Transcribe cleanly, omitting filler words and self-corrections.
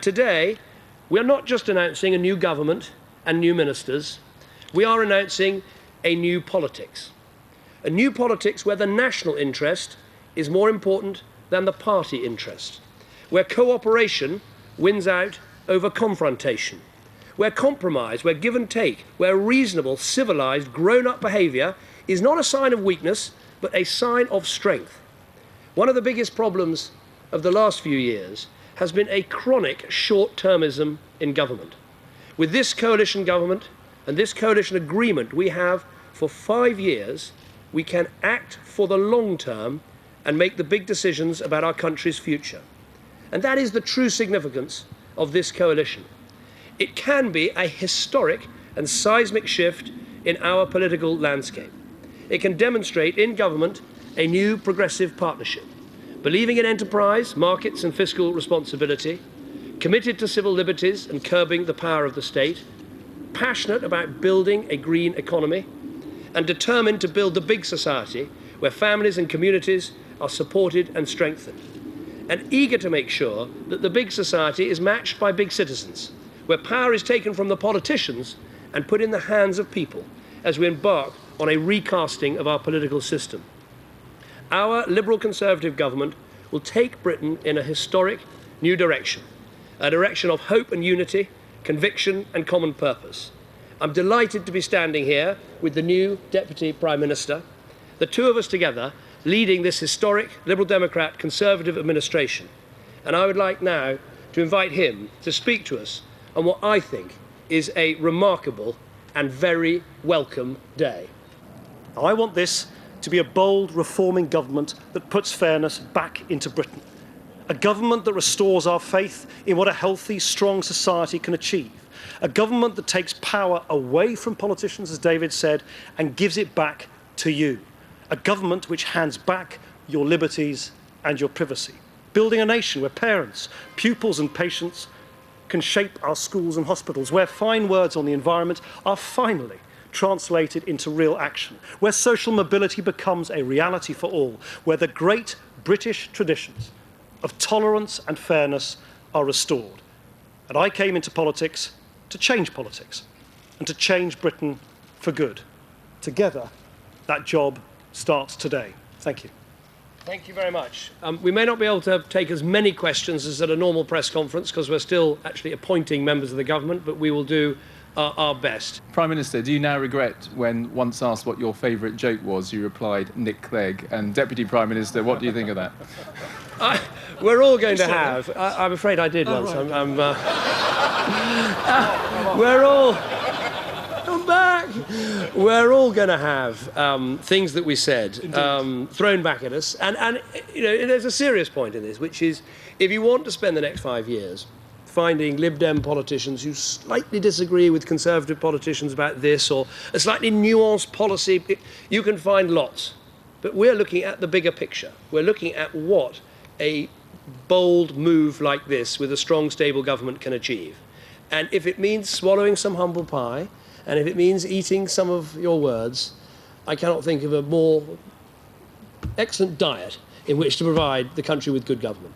Today, we are not just announcing a new government and new ministers, we are announcing a new politics. A new politics where the national interest is more important than the party interest, where cooperation wins out over confrontation, where compromise, where give and take, where reasonable, civilised, grown-up behaviour is not a sign of weakness, but a sign of strength. One of the biggest problems of the last few years has been a chronic short-termism in government. With this coalition government and this coalition agreement we have for 5 years, we can act for the long term and make the big decisions about our country's future. And that is the true significance of this coalition. It can be a historic and seismic shift in our political landscape. It can demonstrate in government a new progressive partnership, believing in enterprise, markets and fiscal responsibility, committed to civil liberties and curbing the power of the state, passionate about building a green economy, and determined to build the big society where families and communities are supported and strengthened, and eager to make sure that the big society is matched by big citizens, where power is taken from the politicians and put in the hands of people as we embark on a recasting of our political system. Our Liberal Conservative government will take Britain in a historic new direction, a direction of hope and unity, conviction and common purpose. I'm delighted to be standing here with the new Deputy Prime Minister, the two of us together leading this historic Liberal Democrat Conservative administration. And I would like now to invite him to speak to us on what I think is a remarkable and very welcome day. I want this to be a bold, reforming government that puts fairness back into Britain. A government that restores our faith in what a healthy, strong society can achieve. A government that takes power away from politicians, as David said, and gives it back to you. A government which hands back your liberties and your privacy. Building a nation where parents, pupils and patients can shape our schools and hospitals, where fine words on the environment are finally translated into real action, where social mobility becomes a reality for all, where the great British traditions of tolerance and fairness are restored. And I came into politics to change politics and to change Britain for good. Together, that job starts today. Thank you. Thank you very much. We may not be able to take as many questions as at a normal press conference because we're still actually appointing members of the government, but we will do our best. Prime Minister, do you now regret when once asked what your favourite joke was, you replied, Nick Clegg? And Deputy Prime Minister, what do you think of that? We're all going to have... I'm afraid I did once. Right. We're all... Come back! We're all going to have things that we said thrown back at us. And you know, there's a serious point in this, which is if you want to spend the next 5 years finding Lib Dem politicians who slightly disagree with Conservative politicians about this or a slightly nuanced policy, you can find lots. But we're looking at the bigger picture. We're looking at what a bold move like this with a strong, stable government can achieve. And if it means swallowing some humble pie, and if it means eating some of your words, I cannot think of a more excellent diet in which to provide the country with good government.